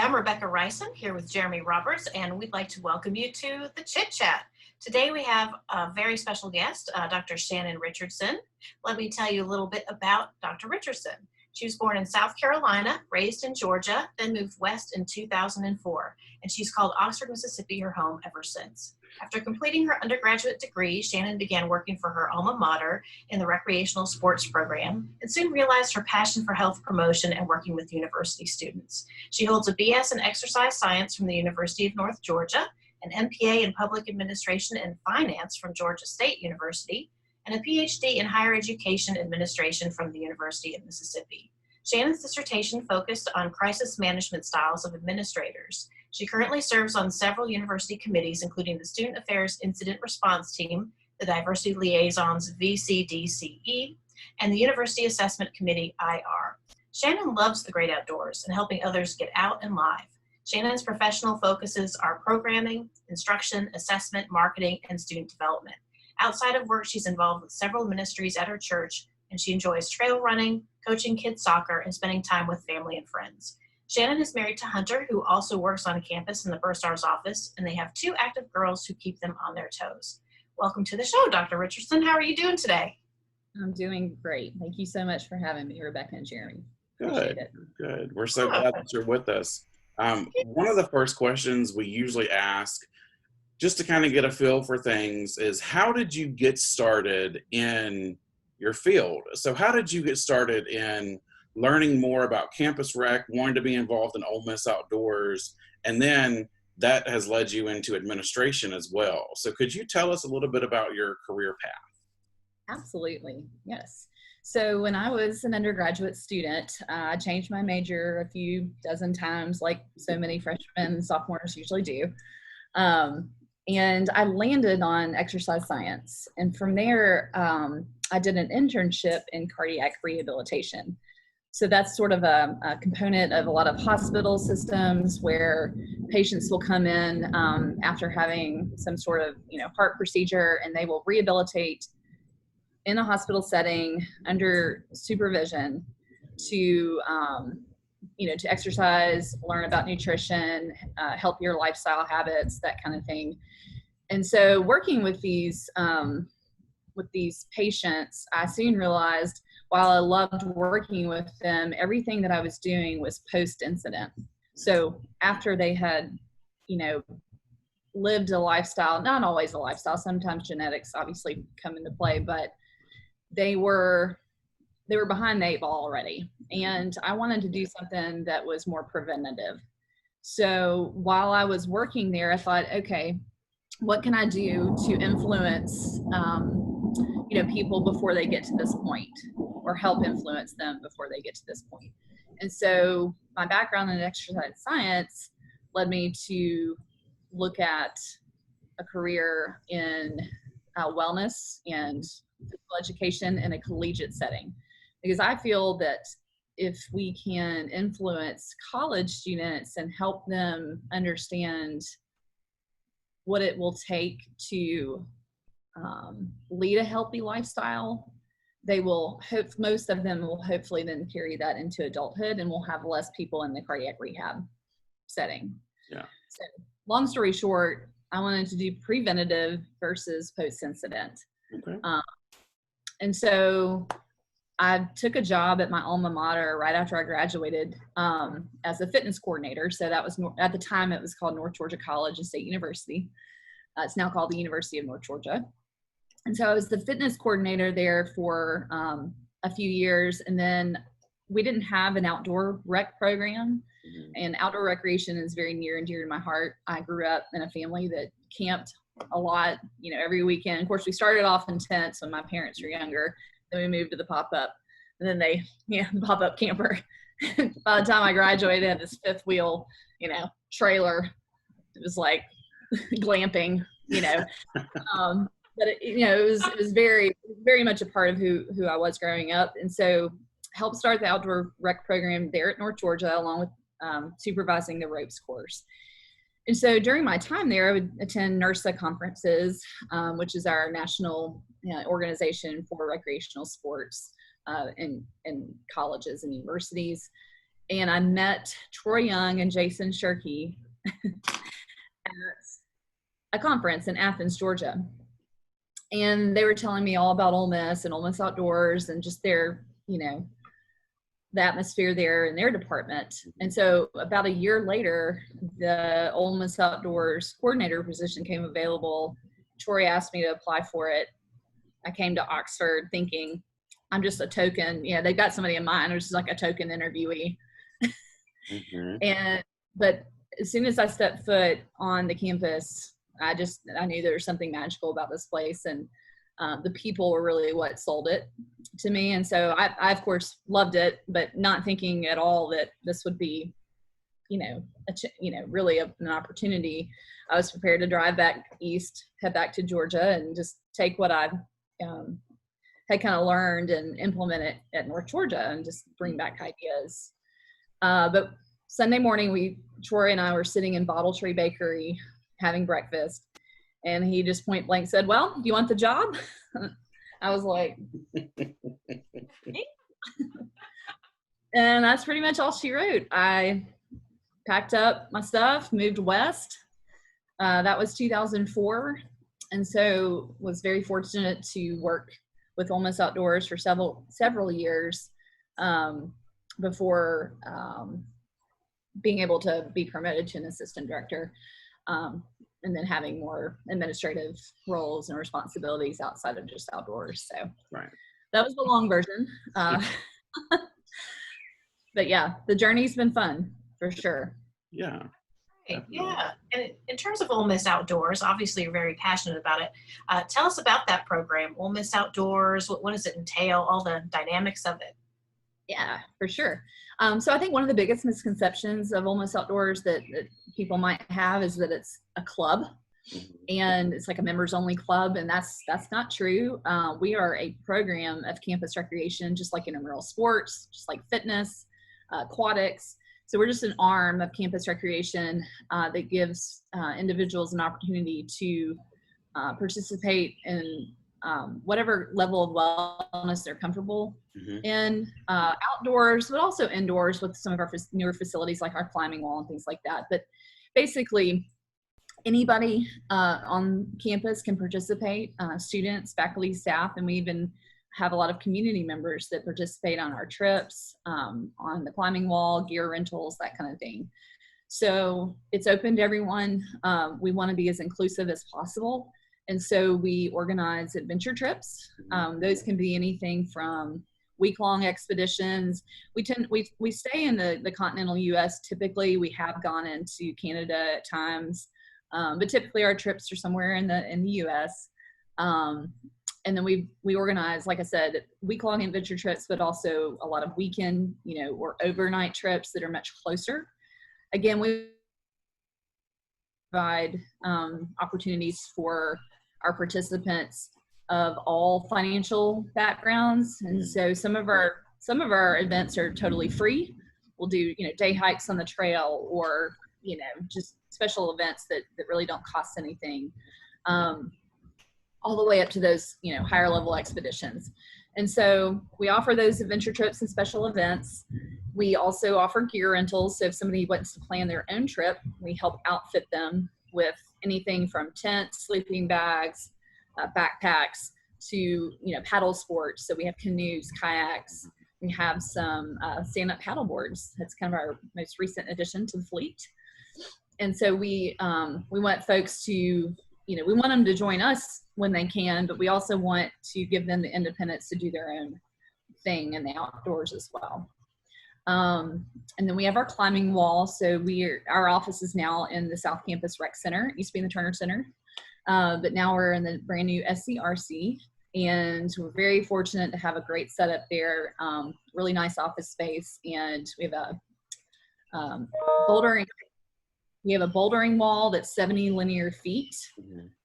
I'm Rebekah Reysen here with Jeremy Roberts, and we'd like to welcome you to the ChitChat. Today we have a very special guest, Dr. Shannon Richardson. Let me tell you a little bit about Dr. Richardson. She was born in South Carolina, raised in Georgia, then moved west in 2004, and she's called Oxford, Mississippi her home ever since. After completing her undergraduate degree, Shannon began working for her alma mater in the recreational sports program and soon realized her passion for health promotion and working with university students. She holds a BS in exercise science from the University of North Georgia, an MPA in public administration and finance from Georgia State University, and a Ph.D. in higher education administration from the University of Mississippi. Shannon's dissertation focused on crisis management styles of administrators. She currently serves on several university committees, including the Student Affairs Incident Response Team, the Diversity Liaisons VCDCE, and the University Assessment Committee IR. Shannon loves the great outdoors and helping others get out and live. Shannon's professional focuses are programming, instruction, assessment, marketing, and student development. Outside of work, she's involved with several ministries at her church, and she enjoys trail running, coaching kids soccer, and spending time with family and friends. Shannon is married to Hunter, who also works on campus in the Bursar's office, and they have 2 active girls who keep them on their toes. Welcome to the show, Dr. Richardson. How are you doing today? I'm doing great. Thank you so much for having me, Rebekah and Jeremy. Good, good. We're so glad that you're with us. One of the first questions we usually ask, just to kind of get a feel for things, is how did you get started in your field? So how did you get started in learning more about campus rec, wanting to be involved in Ole Miss Outdoors, and then that has led you into administration as well? So could you tell us a little bit about your career path? Absolutely, yes. So when I was an undergraduate student, I changed my major a few dozen times, like so many freshmen and sophomores usually do. And I landed on exercise science. And from there, I did an internship in cardiac rehabilitation. So that's sort of a component of a lot of hospital systems where patients will come in after having some sort of heart procedure, and they will rehabilitate in a hospital setting under supervision to to exercise, learn about nutrition, healthier lifestyle habits, that kind of thing. And so working with these patients, I soon realized while I loved working with them, everything that I was doing was post-incident. So after they had, lived a lifestyle, not always a lifestyle, sometimes genetics obviously come into play, but they were behind the 8 ball already. And I wanted to do something that was more preventative. So while I was working there, I thought, okay, what can I do to influence, people before they get to this point, or help influence them before they get to this point? And so my background in exercise science led me to look at a career in wellness and physical education in a collegiate setting, because I feel that if we can influence college students and help them understand what it will take to lead a healthy lifestyle, they will most of them will hopefully then carry that into adulthood, and we'll have less people in the cardiac rehab setting. Yeah. So long story short, I wanted to do preventative versus post-incident. Okay. And so I took a job at my alma mater right after I graduated as a fitness coordinator. So that was, at the time, it was called North Georgia College and State University. It's now called the University of North Georgia. And so I was the fitness coordinator there for a few years. And then we didn't have an outdoor rec program. Mm-hmm. And outdoor recreation is very near and dear to my heart. I grew up in a family that camped a lot, every weekend. Of course, we started off in tents when my parents were younger. Then we moved to the pop-up, and then the pop-up camper. By the time I graduated, I had this 5th wheel, trailer. It was like glamping, but it was very, very much a part of who I was growing up. And so helped start the outdoor rec program there at North Georgia, along with supervising the ropes course. And so during my time there, I would attend NERSA conferences, which is our national organization for recreational sports in colleges and universities. and I met Troy Young and Jason Shirkey at a conference in Athens, Georgia. And they were telling me all about Ole Miss and Ole Miss Outdoors and just their, you know, the atmosphere there in their department. And so about a year later, the Ole Miss Outdoors coordinator position came available. Troy asked me to apply for it. I came to Oxford thinking I'm just a token. Yeah, they've got somebody in mind. It was just like a token interviewee. But as soon as I stepped foot on the campus, I knew there was something magical about this place, and the people were really what sold it to me. And so I of course loved it, but not thinking at all that this would be, really an opportunity. I was prepared to drive back east, head back to Georgia, and just take what I had kind of learned and implement it at North Georgia and just bring back ideas. But Sunday morning, Troy and I were sitting in Bottle Tree Bakery having breakfast, and he just point blank said, "Well, do you want the job?" I was like, and that's pretty much all she wrote. I packed up my stuff, moved west. That was 2004. And so was very fortunate to work with Ole Miss Outdoors for several years before being able to be promoted to an assistant director, and then having more administrative roles and responsibilities outside of just outdoors. So that was the long version. But yeah, the journey's been fun for sure. Yeah. Yeah. And in terms of Ole Miss Outdoors, obviously you're very passionate about it. Tell us about that program, Ole Miss Outdoors. What does it entail? All the dynamics of it. Yeah, for sure. So I think one of the biggest misconceptions of Ole Miss Outdoors that people might have is that it's a club and it's like a members only club. And that's not true. We are a program of campus recreation, just like intramural sports, just like fitness, aquatics. So we're just an arm of campus recreation that gives individuals an opportunity to participate in whatever level of wellness they're comfortable in, outdoors, but also indoors with some of our newer facilities like our climbing wall and things like that. But basically, anybody on campus can participate, students, faculty, staff, and we even have a lot of community members that participate on our trips, on the climbing wall, gear rentals, that kind of thing. So it's open to everyone. We want to be as inclusive as possible. And so we organize adventure trips. Those can be anything from week-long expeditions. We stay in the continental U.S. Typically, we have gone into Canada at times, but typically our trips are somewhere in the U.S. And then we organize, like I said, week-long adventure trips, but also a lot of weekend, or overnight trips that are much closer. Again, we provide opportunities for our participants of all financial backgrounds. And so some of our events are totally free. We'll do, day hikes on the trail or, just special events that really don't cost anything. All the way up to those, higher level expeditions. And so we offer those adventure trips and special events. We also offer gear rentals. So if somebody wants to plan their own trip, we help outfit them with anything from tents, sleeping bags, backpacks to, paddle sports. So we have canoes, kayaks. We have some stand-up paddle boards. That's kind of our most recent addition to the fleet. And so we want folks to, we want them to join us when they can, but we also want to give them the independence to do their own thing in the outdoors as well. And then we have our climbing wall. So our office is now in the South Campus Rec Center. It used to be in the Turner Center, but now we're in the brand new SCRC, and we're very fortunate to have a great setup there. Really nice office space, and we have a bouldering wall that's 70 linear feet.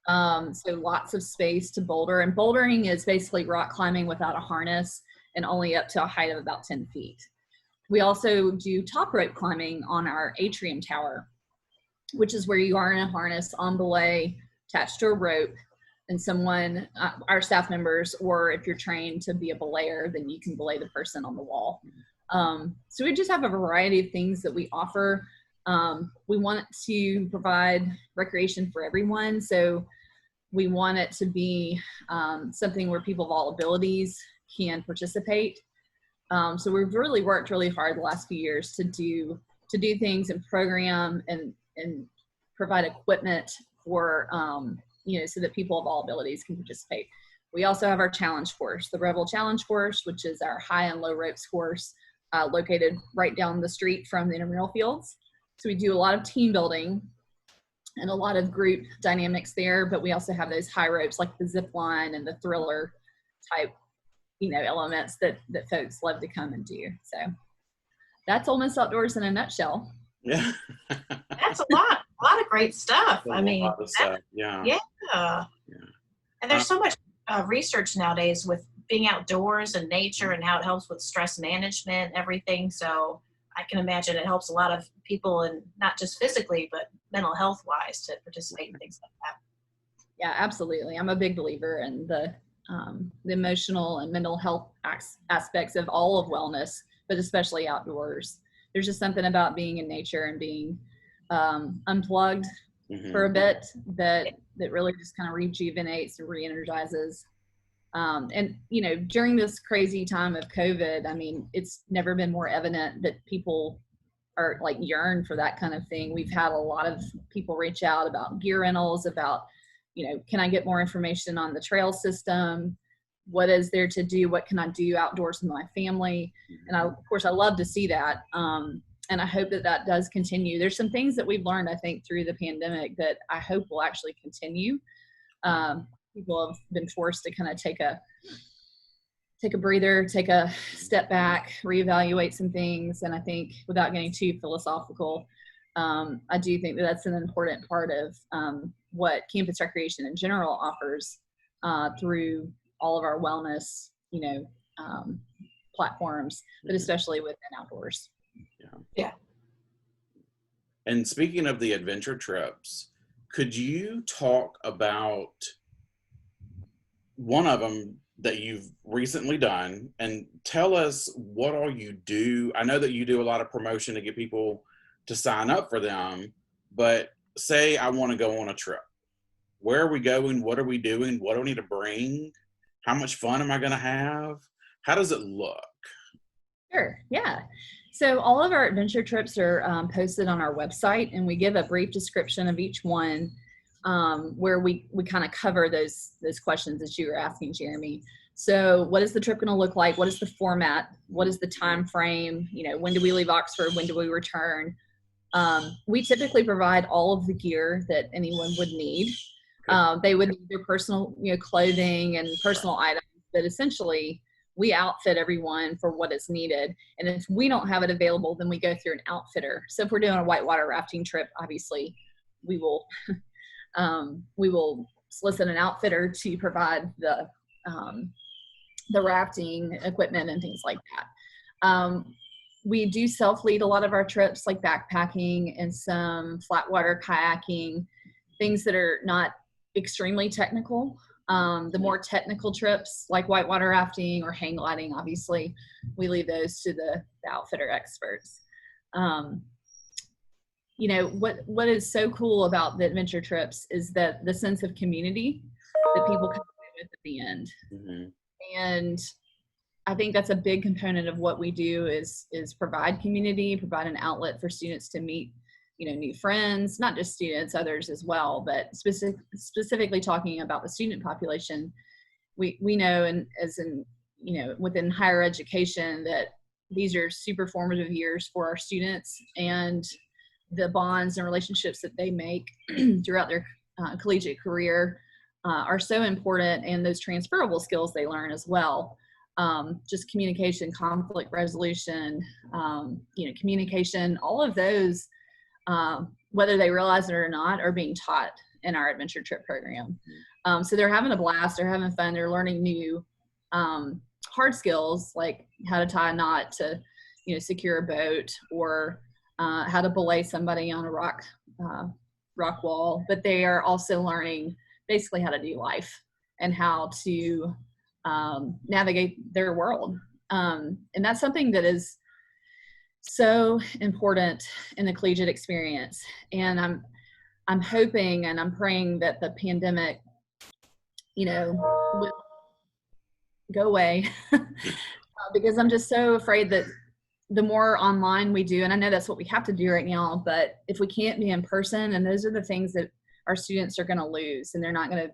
So lots of space to boulder. And bouldering is basically rock climbing without a harness and only up to a height of about 10 feet. We also do top rope climbing on our atrium tower, which is where you are in a harness on belay attached to a rope, and someone, our staff members, or if you're trained to be a belayer, then you can belay the person on the wall. So we just have a variety of things that we offer. We want to provide recreation for everyone. So we want it to be something where people of all abilities can participate. So we've really worked really hard the last few years to do things and program and provide equipment for, so that people of all abilities can participate. We also have our challenge course, the Rebel Challenge course, which is our high and low ropes course, located right down the street from the intramural fields. So we do a lot of team building and a lot of group dynamics there, but we also have those high ropes like the zip line and the thriller type, elements that folks love to come and do. So that's Ole Miss Outdoors in a nutshell. Yeah. That's a lot of great stuff. A lot of stuff. Yeah. And there's so much research nowadays with being outdoors and nature and how it helps with stress management and everything. So I can imagine it helps a lot of people, and not just physically, but mental health wise, to participate in things like that. Yeah, absolutely. I'm a big believer in the emotional and mental health aspects of all of wellness, but especially outdoors. There's just something about being in nature and being unplugged for a bit that really just kind of rejuvenates and re-energizes. And during this crazy time of COVID, I mean, it's never been more evident that people are like yearn for that kind of thing. We've had a lot of people reach out about gear rentals, about, can I get more information on the trail system? What is there to do? What can I do outdoors with my family? And of course, I love to see that. And I hope that does continue. There's some things that we've learned, I think, through the pandemic that I hope will actually continue. People have been forced to kind of take a breather, take a step back, reevaluate some things. And I think, without getting too philosophical, I do think that that's an important part of what campus recreation in general offers through all of our wellness, platforms, but especially within outdoors. Yeah. And speaking of the adventure trips, could you talk about one of them that you've recently done and tell us what all you do? I know that you do a lot of promotion to get people to sign up for them, but say I want to go on a trip. Where are we going? What are we doing? What do I need to bring? How much fun am I going to have? How does it look? Sure. Yeah. So all of our adventure trips are posted on our website, and we give a brief description of each one, where we kind of cover those questions that you were asking, Jeremy. So what is the trip going to look like? What is the format? What is the time frame? When do we leave Oxford? When do we return? We typically provide all of the gear that anyone would need. They would need their personal, clothing and personal items, but essentially we outfit everyone for what is needed. And if we don't have it available, then we go through an outfitter. So if we're doing a whitewater rafting trip, obviously we will solicit an outfitter to provide the rafting equipment and things like that. We do self-lead a lot of our trips, like backpacking and some flat water kayaking, things that are not extremely technical. The more technical trips, like whitewater rafting or hang gliding, obviously, we leave those to the outfitter experts. What is so cool about the adventure trips is that the sense of community that people come away with at the end. And I think that's a big component of what we do is provide community, provide an outlet for students to meet, new friends, not just students, others as well, but specifically talking about the student population. We know, and within higher education, that these are super formative years for our students, and the bonds and relationships that they make throughout their collegiate career are so important, and those transferable skills they learn as well. Just communication, conflict resolution, communication, all of those, whether they realize it or not, are being taught in our adventure trip program. So they're having a blast, they're having fun, they're learning new hard skills, like how to tie a knot to, secure a boat, or how to belay somebody on a rock wall. But they are also learning basically how to do life and how to navigate their world. And that's something that is so important in the collegiate experience. And I'm hoping and I'm praying that the pandemic, will go away because I'm just so afraid that the more online we do, and I know that's what we have to do right now, but if we can't be in person, and those are the things that our students are going to lose, and they're not going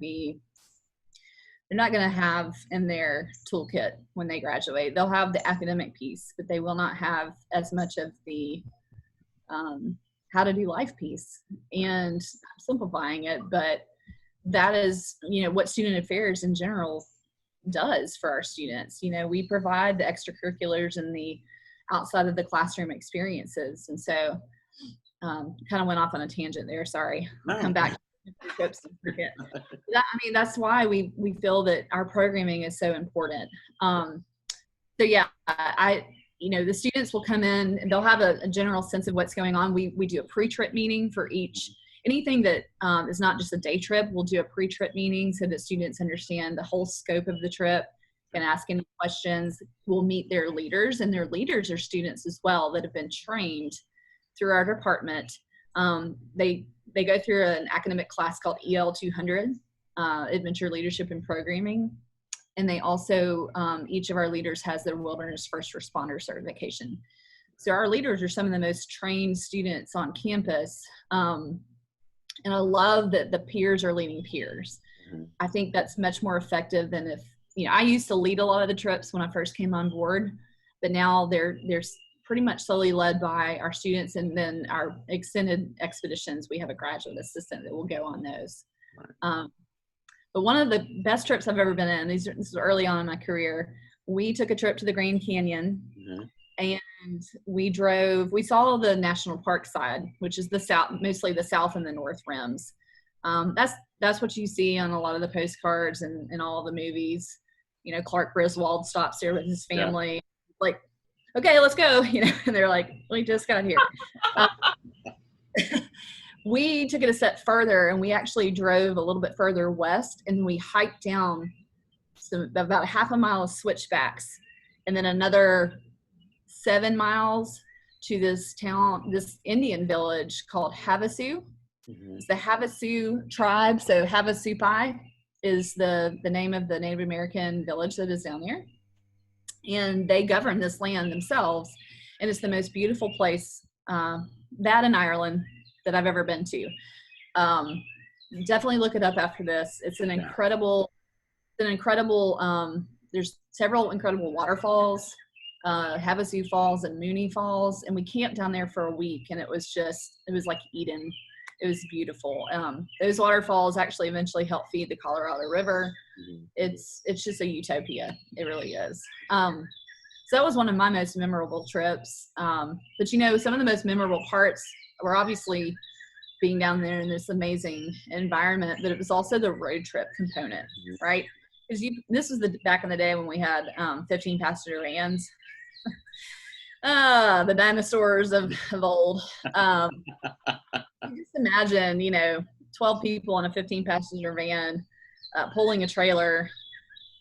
to have in their toolkit when they graduate. They'll have the academic piece, but they will not have as much of the how to do life piece. And I'm simplifying it, but that is, what student affairs in general does for our students. We provide the extracurriculars and the outside of the classroom experiences. And so kind of went off on a tangent there. Sorry. I'll come back. That's why we feel that our programming is so important. So yeah, the students will come in and they'll have a general sense of what's going on. We do a pre-trip meeting for anything that is not just a day trip. We'll do a pre-trip meeting so that students understand the whole scope of the trip, can ask any questions. We'll meet their leaders, and their leaders are students as well that have been trained through our department. They go through an academic class called EL 200, Adventure Leadership and Programming. And they also, each of our leaders has their Wilderness First Responder certification. So our leaders are some of the most trained students on campus. And I love that the peers are leading peers. Mm-hmm. I think that's much more effective than if, I used to lead a lot of the trips when I first came on board, but now they're pretty much solely led by our students, and then our extended expeditions, we have a graduate assistant that will go on those. Right. But one of the best trips I've ever been in, this is early on in my career, we took a trip to the Grand Canyon. Mm-hmm. And we saw the national park side, which is the south, mostly the south and the north rims. That's what you see on a lot of the postcards and all the movies. Clark Griswold stops there with his family, yeah. Like, okay, let's go, and they're like, we just got here. We took it a step further, and we actually drove a little bit further west, and we hiked down about half a mile of switchbacks, and then another 7 miles to this Indian village called Havasu. Mm-hmm. It's the Havasu tribe. So Havasupai is the name of the Native American village that is down there. And they govern this land themselves. And it's the most beautiful place, that in Ireland, that I've ever been to. Definitely look it up after this. It's an incredible, there's several incredible waterfalls, Havasu Falls and Mooney Falls. And we camped down there for a week, and it was like Eden. It was beautiful. Those waterfalls actually eventually help feed the Colorado River. Mm-hmm. It's just a utopia. It really is. So that was one of my most memorable trips. But some of the most memorable parts were obviously being down there in this amazing environment, but it was also the road trip component, mm-hmm. right? Because this was back in the day when we had 15 passenger vans. The dinosaurs of old. Just imagine, 12 people in a 15 passenger van pulling a trailer.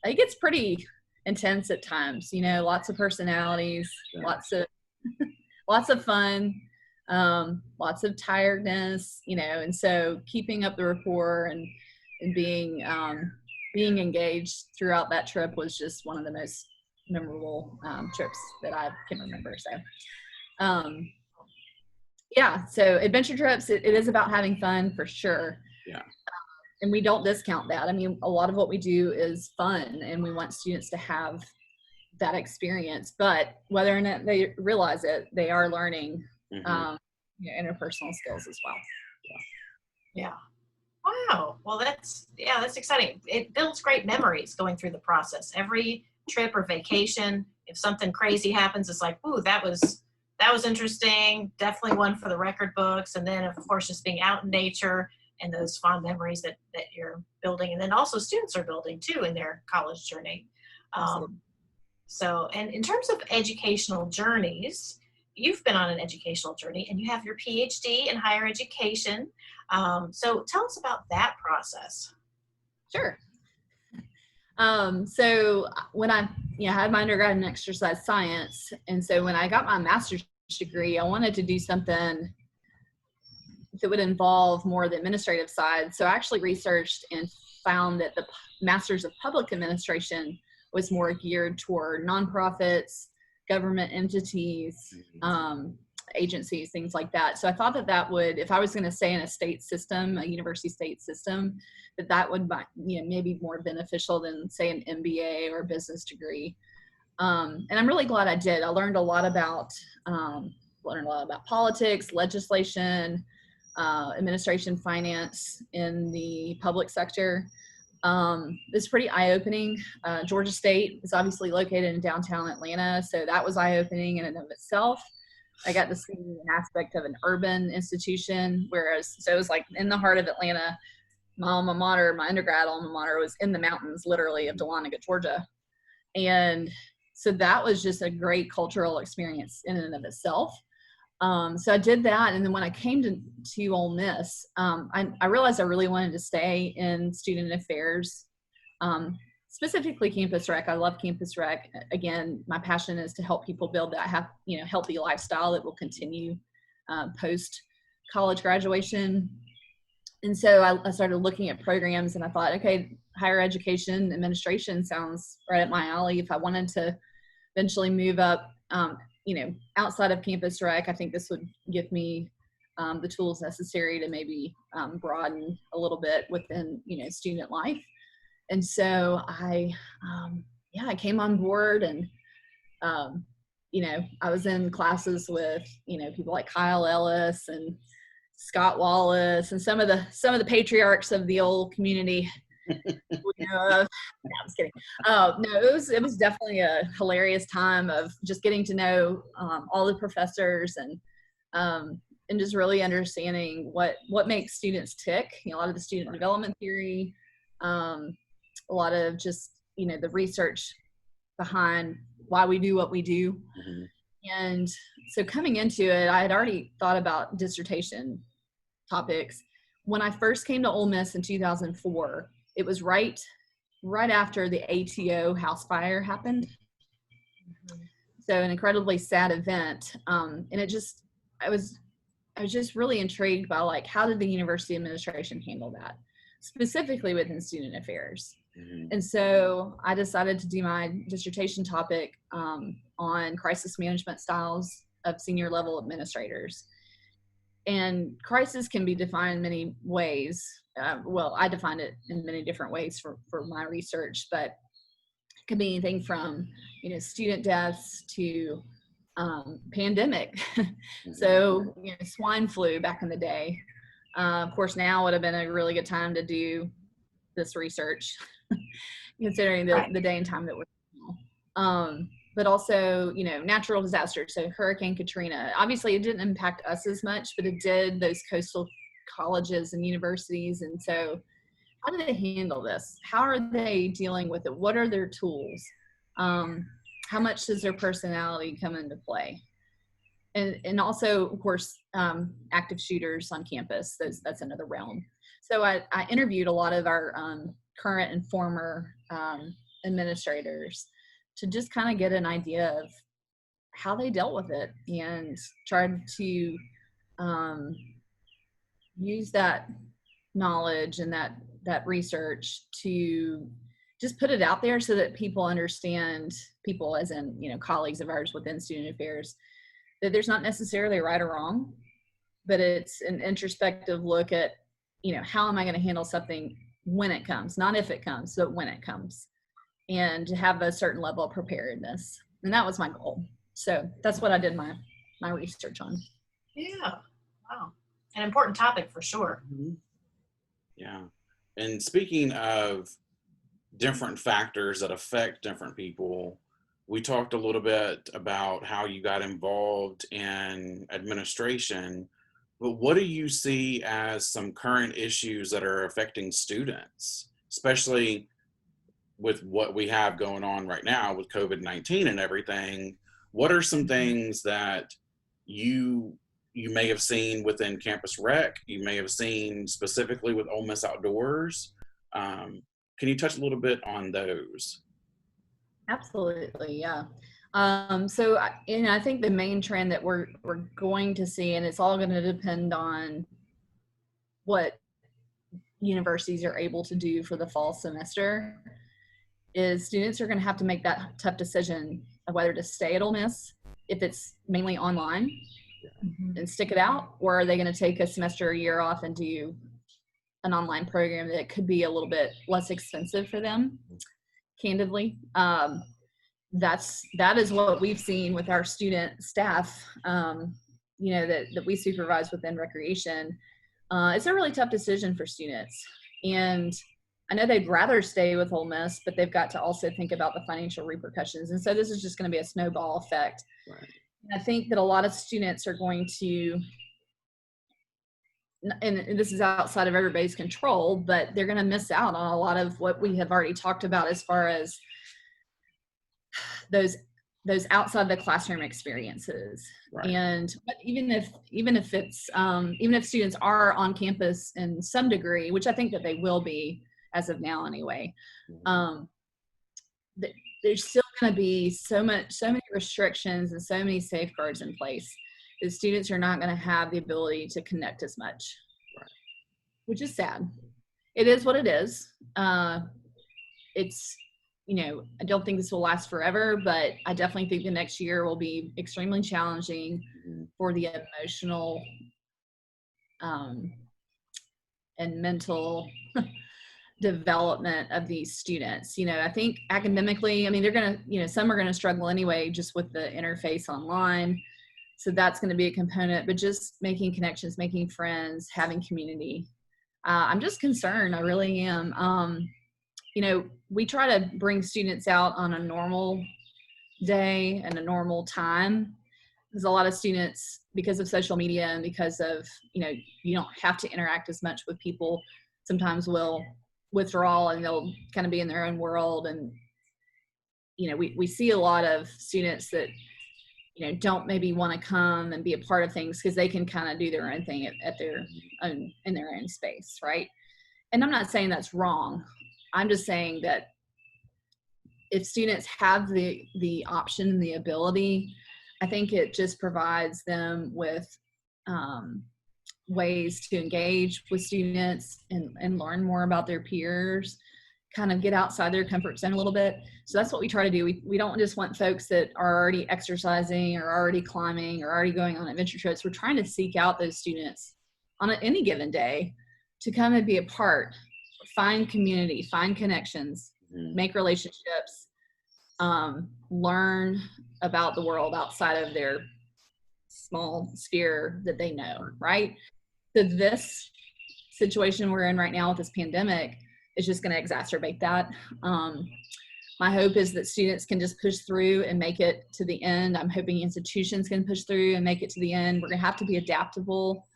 It gets pretty intense at times, lots of personalities, yeah. lots of fun, lots of tiredness, and so keeping up the rapport and being engaged throughout that trip was just one of the most memorable trips that I can remember. So so adventure trips, it is about having fun for sure. Yeah. And we don't discount that. A lot of what we do is fun, and we want students to have that experience, but whether or not they realize it, they are learning mm-hmm. Interpersonal skills as well. Yeah. Wow. Well, that's exciting. It builds great memories going through the process. Every trip or vacation, if something crazy happens, it's like, ooh, that was interesting. Definitely one for the record books. And then, of course, just being out in nature and those fond memories that you're building. And then also students are building, too, in their college journey. And in terms of educational journeys, you've been on an educational journey, and you have your Ph.D. in higher education. So tell us about that process. Sure. So when I had my undergrad in exercise science, and so when I got my master's degree, I wanted to do something that would involve more of the administrative side. So I actually researched and found that the Masters of Public Administration was more geared toward nonprofits, government entities, agencies, things like that. So I thought that would, if I was going to stay in a state system, a university state system, that would, maybe more beneficial than, say, an MBA or a business degree. And I'm really glad I did. I learned a lot about politics, legislation, administration, finance in the public sector. It's pretty eye-opening. Georgia State is obviously located in downtown Atlanta, so that was eye-opening in and of itself. I got to see an aspect of an urban institution, so it was like in the heart of Atlanta. My alma mater, my undergrad alma mater, was in the mountains, literally, of Dahlonega, Georgia. And so that was just a great cultural experience in and of itself. So I did that, and then when I came to Ole Miss, I realized I really wanted to stay in student affairs, specifically campus rec. I love campus rec. Again, my passion is to help people build that healthy lifestyle that will continue post college graduation. And so I started looking at programs, and I thought, okay, higher education administration sounds right up my alley. If I wanted to eventually move up, outside of campus rec, I think this would give me the tools necessary to maybe broaden a little bit within, student life. And so I came on board, and, I was in classes with, people like Kyle Ellis and Scott Wallace and some of the patriarchs of the old community. No, I'm just kidding. No, it was definitely a hilarious time of just getting to know all the professors and just really understanding what makes students tick. A lot of the student development theory, a lot of just the research behind why we do what we do. Mm-hmm. And so coming into it, I had already thought about dissertation topics. When I first came to Ole Miss in 2004, it was right after the ATO house fire happened. Mm-hmm. So an incredibly sad event. And I was just really intrigued by how did the university administration handle that, specifically within student affairs. Mm-hmm. And so I decided to do my dissertation topic on crisis management styles of senior level administrators. And crisis can be defined in many ways. I defined it in many different ways for my research, but it could be anything from, student deaths to pandemic. So, swine flu back in the day. Of course, now would have been a really good time to do this research, considering the day and time that we're in. But also, natural disasters. So Hurricane Katrina, obviously it didn't impact us as much, but it did those coastal colleges and universities. And so how do they handle this? How are they dealing with it? What are their tools? How much does their personality come into play? And also, of course, active shooters on campus, that's another realm. So I interviewed a lot of our current and former administrators to just kind of get an idea of how they dealt with it and tried to use that knowledge and that research to just put it out there so that people understand, people as in, colleagues of ours within student affairs, that there's not necessarily right or wrong, but it's an introspective look at, how am I going to handle something when it comes, not if it comes, but when it comes, and to have a certain level of preparedness. And that was my goal. So that's what I did my research on. Yeah. Wow. An important topic for sure. Mm-hmm. Yeah. And speaking of different factors that affect different people, we talked a little bit about how you got involved in administration, but what do you see as some current issues that are affecting students, especially with what we have going on right now with COVID-19 and everything? What are some things that you may have seen within campus rec, you may have seen specifically with Ole Miss Outdoors? Can you touch a little bit on those? Absolutely, yeah. And I think the main trend that we're going to see, and it's all going to depend on what universities are able to do for the fall semester, is students are going to have to make that tough decision of whether to stay at Ole Miss if it's mainly online and stick it out, or are they going to take a semester, a year off and do an online program that could be a little bit less expensive for them, candidly. That is what we've seen with our student staff, that we supervise within recreation. It's a really tough decision for students. And I know they'd rather stay with Ole Miss, but they've got to also think about the financial repercussions. And so this is just going to be a snowball effect. Right. And I think that a lot of students are going to, and this is outside of everybody's control, but they're going to miss out on a lot of what we have already talked about as far as those outside the classroom experiences. Right. And but even if it's even if students are on campus in some degree, which I think that they will be as of now anyway, there's still going to be so many restrictions and so many safeguards in place that students are not going to have the ability to connect as much, right, which is sad. It is what it is. It's, I don't think this will last forever, but I definitely think the next year will be extremely challenging for the emotional and mental development of these students. I think academically, they're going to, some are going to struggle anyway, just with the interface online. So that's going to be a component, but just making connections, making friends, having community. I'm just concerned. I really am. We try to bring students out on a normal day and a normal time, because a lot of students, because of social media and because of, you don't have to interact as much with people, sometimes will withdraw and they'll kind of be in their own world. And, we see a lot of students that, don't maybe want to come and be a part of things because they can kind of do their own thing at their own, in their own space. Right. And I'm not saying that's wrong. I'm just saying that if students have the option and the ability, I think it just provides them with ways to engage with students and learn more about their peers, kind of get outside their comfort zone a little bit. So that's what we try to do. We don't just want folks that are already exercising or already climbing or already going on adventure trips. We're trying to seek out those students on any given day to come and be a part, find community, find connections, make relationships, learn about the world outside of their small sphere that they know, right? So this situation we're in right now with this pandemic is just going to exacerbate that. My hope is that students can just push through and make it to the end. I'm hoping institutions can push through and make it to the end. We're going to have to be adaptable.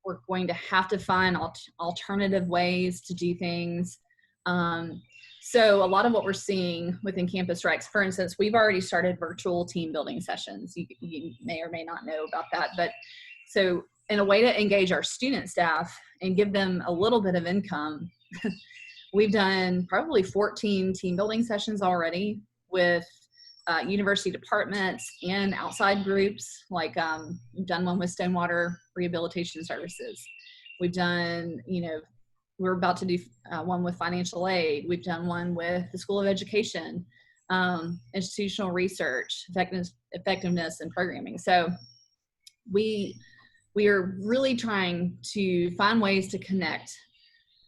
We're going to have to find alternative ways to do things. So a lot of what we're seeing within Campus Rex, for instance, we've already started virtual team building sessions. You may or may not know about that. But so in a way to engage our student staff and give them a little bit of income, we've done probably 14 team building sessions already with university departments and outside groups. Like we've done one with Stonewater Rehabilitation Services. We've done, we're about to do one with financial aid. We've done one with the School of Education, institutional research, effectiveness and programming. So we are really trying to find ways to connect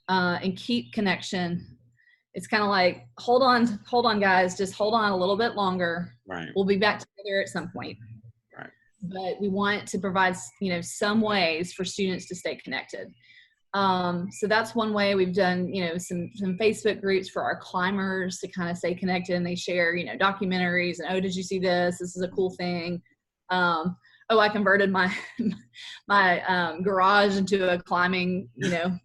and keep connection. It's kind of like, hold on guys, just hold on a little bit longer. Right. We'll be back together at some point. Right. But we want to provide, some ways for students to stay connected. So that's one way. We've done, some Facebook groups for our climbers to kind of stay connected, and they share, documentaries and, oh, did you see this? This is a cool thing. I converted my garage into a climbing gym.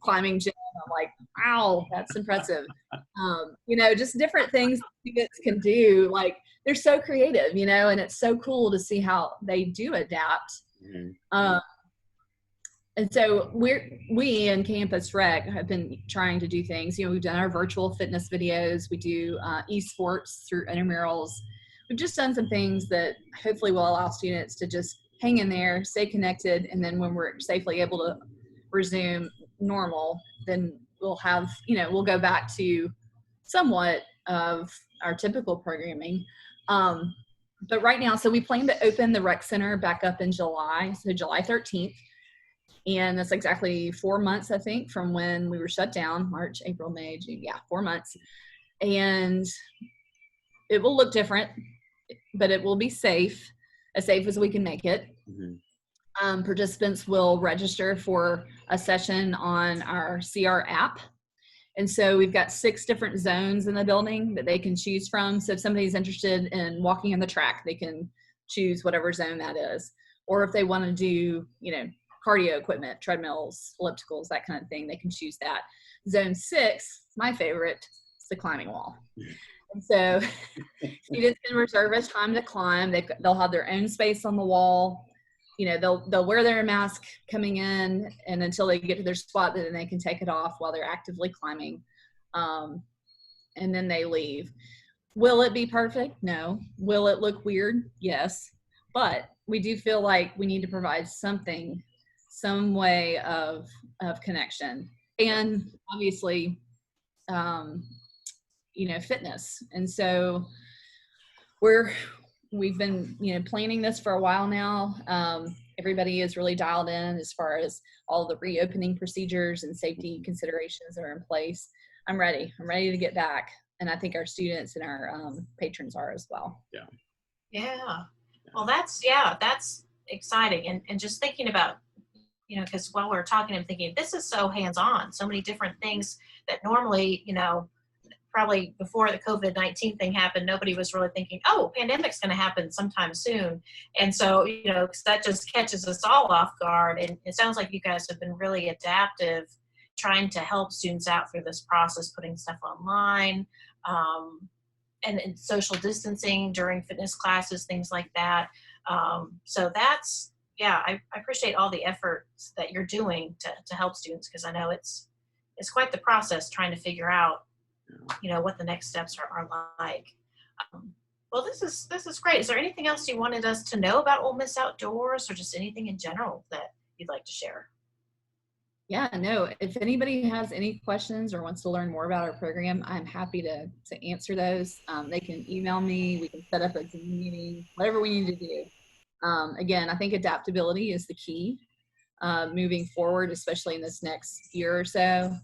I'm like, wow, that's impressive. Just different things students can do. Like, they're so creative, and it's so cool to see how they do adapt. And so we in Campus Rec have been trying to do things. We've done our virtual fitness videos. We do esports through intramurals. we've just done some things that hopefully will allow students to just hang in there, stay connected, and then when we're safely able to resume normal, then we'll have, we'll go back to somewhat of our typical programming. But right now, so we plan to open the rec center back up in July, so July 13th. And that's exactly 4 months, I think, from when we were shut down, March, April, May, June, 4 months. And it will look different, but it will be safe, as safe as we can make it. Mm-hmm. Participants will register for a session on our CR app. And so we've got 6 different zones in the building that they can choose from. So if somebody's interested in walking on the track, they can choose whatever zone that is. Or if they want to do, cardio equipment, treadmills, ellipticals, that kind of thing, they can choose that. Zone 6, my favorite, is the climbing wall. And so students can reserve a time to climb. They'll have their own space on the wall. They'll wear their mask coming in, and until they get to their spot, then they can take it off while they're actively climbing. And then they leave. Will it be perfect? No. Will it look weird? Yes. But we do feel like we need to provide some way of connection, and obviously, fitness. And so we've been, planning this for a while now. Everybody is really dialed in as far as all the reopening procedures and safety considerations that are in place. I'm ready to get back. And I think our students and our patrons are as well. Yeah. Well, that's exciting. And just thinking about, because while we're talking, I'm thinking this is so hands-on, so many different things that normally, probably before the COVID-19 thing happened, nobody was really thinking, oh, pandemic's going to happen sometime soon. And so, that just catches us all off guard. And it sounds like you guys have been really adaptive, trying to help students out through this process, putting stuff online, and social distancing during fitness classes, things like that. So that's, I appreciate all the efforts that you're doing to help students, because I know it's quite the process trying to figure out, what the next steps are like. Well, this is great. Is there anything else you wanted us to know about Ole Miss Outdoors, or just anything in general that you'd like to share? Yeah, no, if anybody has any questions or wants to learn more about our program, I'm happy to answer those. They can email me, we can set up a Zoom meeting, whatever we need to do. Again, I think adaptability is the key moving forward, especially in this next year or so.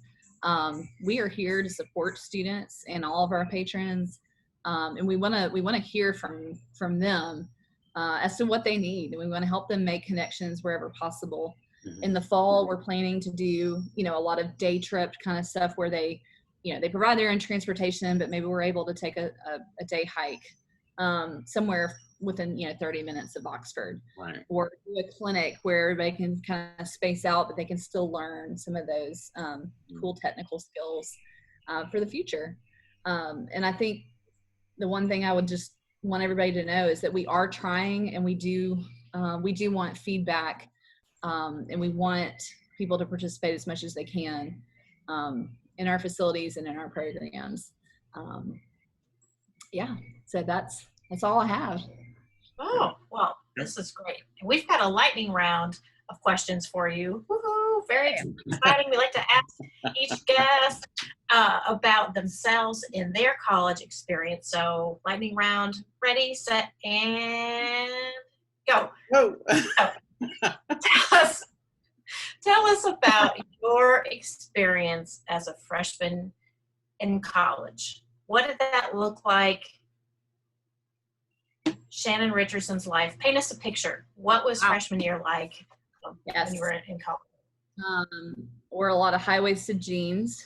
We are here to support students and all of our patrons, and we want to hear from them as to what they need, and we want to help them make connections wherever possible. Mm-hmm. In the fall, we're planning to do a lot of day trip kind of stuff where they provide their own transportation, but maybe we're able to take a day hike somewhere within 30 minutes of Oxford, right? Or do a clinic where everybody can kind of space out, but they can still learn some of those cool technical skills for the future. And I think the one thing I would just want everybody to know is that we are trying, and we do want feedback, and we want people to participate as much as they can in our facilities and in our programs. So that's all I have. Oh, well, this is great. And we've got a lightning round of questions for you. Woohoo! Very exciting. We like to ask each guest about themselves and their college experience. So, lightning round, ready, set, and go. Oh. Tell us about your experience as a freshman in college. What did that look like? Shannon Richardson's life. Paint us a picture. What was freshman year like when you were in college? Wore a lot of high-waisted jeans.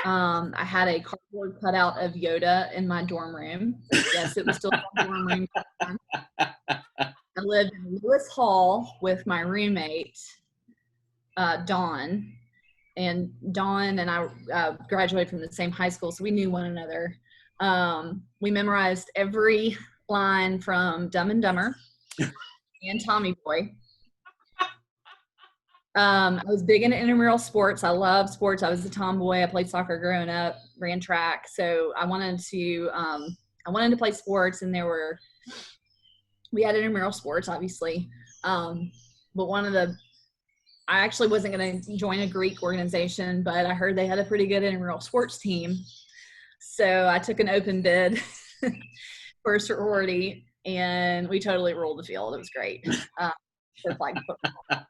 I had a cardboard cutout of Yoda in my dorm room. Yes, it was still my dorm room. I lived in Lewis Hall with my roommate, Dawn. And Dawn and I graduated from the same high school, so we knew one another. We memorized every line from Dumb and Dumber and Tommy Boy. I was big into intramural sports. I love sports. I was a tomboy. I played soccer growing up, ran track. So I wanted I wanted to play sports, and we had intramural sports, obviously. But I actually wasn't going to join a Greek organization, but I heard they had a pretty good intramural sports team. So I took an open bid for a sorority, and we totally ruled the field. It was great. For flag football.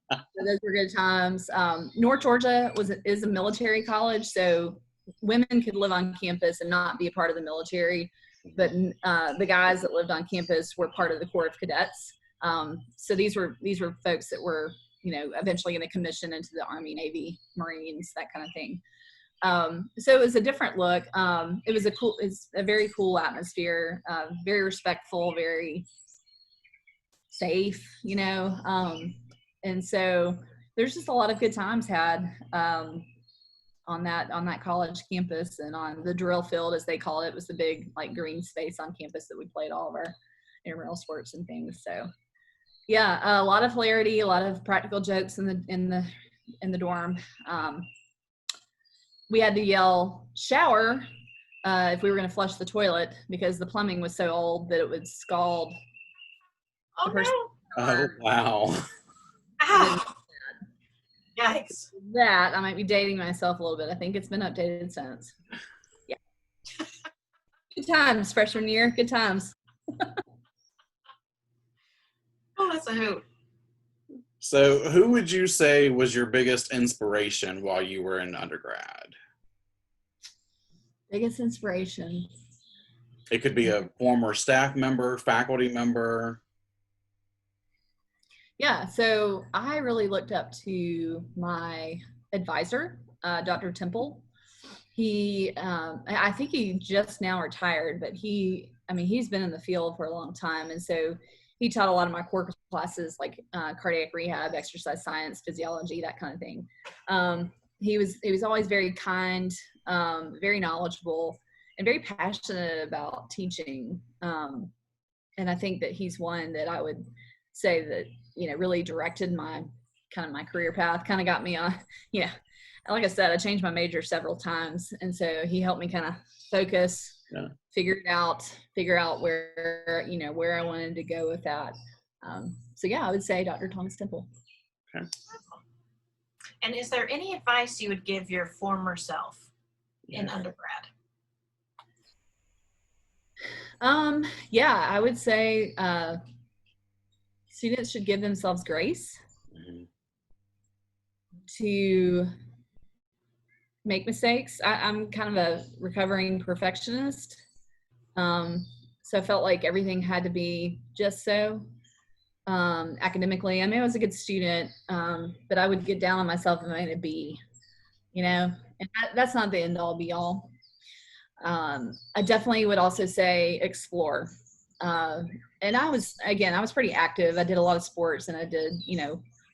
So those were good times. North Georgia is a military college, so women could live on campus and not be a part of the military, but the guys that lived on campus were part of the Corps of Cadets. So these were folks that were, eventually going to commission into the Army, Navy, Marines, that kind of thing. So it was a different look. It's a very cool atmosphere, very respectful, very safe, and so there's just a lot of good times had on that college campus, and on the drill field, as they call it, was the big green space on campus that we played all of our intramural sports and things. So yeah, a lot of hilarity, a lot of practical jokes in the dorm. We had to yell shower if we were going to flush the toilet, because the plumbing was so old that it would scald the person. Oh, wow. Ow. Yikes. That, I might be dating myself a little bit. I think it's been updated since. Yeah. Good times, freshman year. Good times. Oh, that's a hoot. So who would you say was your biggest inspiration while you were in undergrad? Biggest inspiration. It could be a former staff member, faculty member. Yeah, so I really looked up to my advisor, Dr. Temple. I think he just now retired, but he's been in the field for a long time. And so he taught a lot of my core classes, like cardiac rehab, exercise science, physiology, that kind of thing. He was always very kind, very knowledgeable, and very passionate about teaching. And I think that he's one that I would say that, really directed my career path, kind of got me on, like I said, I changed my major several times. And so he helped me kind of focus, figure out where I wanted to go with that. So yeah, I would say Dr. Thomas Temple. Okay. And is there any advice you would give your former self in undergrad? Yeah, I would say students should give themselves grace to make mistakes. I'm kind of a recovering perfectionist. So I felt like everything had to be just so. Academically, I was a good student, but I would get down on myself if I made a B, and that's not the end all be all. I definitely would also say explore. And I was pretty active. I did a lot of sports, and I did,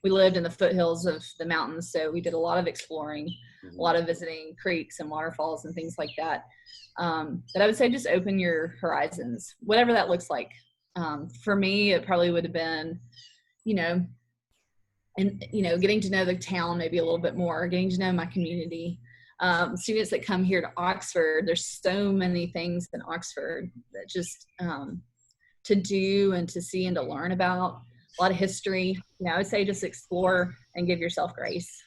we lived in the foothills of the mountains. So we did a lot of exploring, a lot of visiting creeks and waterfalls and things like that. But I would say just open your horizons, whatever that looks like. For me, it probably would have been, getting to know the town maybe a little bit more, getting to know my community. Students that come here to Oxford, there's so many things in Oxford that just to do and to see and to learn about, a lot of history. I would say just explore and give yourself grace.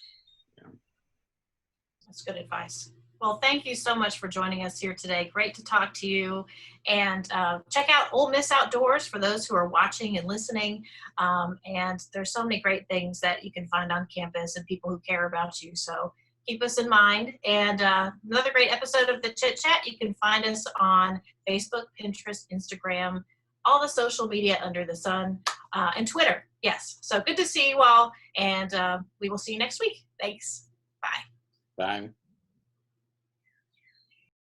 That's good advice. Well, thank you so much for joining us here today. Great to talk to you. And check out Ole Miss Outdoors for those who are watching and listening. And there's so many great things that you can find on campus and people who care about you. So keep us in mind. And another great episode of the Chit Chat. You can find us on Facebook, Pinterest, Instagram, all the social media under the sun, and Twitter. Yes. So good to see you all. And we will see you next week. Thanks. Bye. Bye.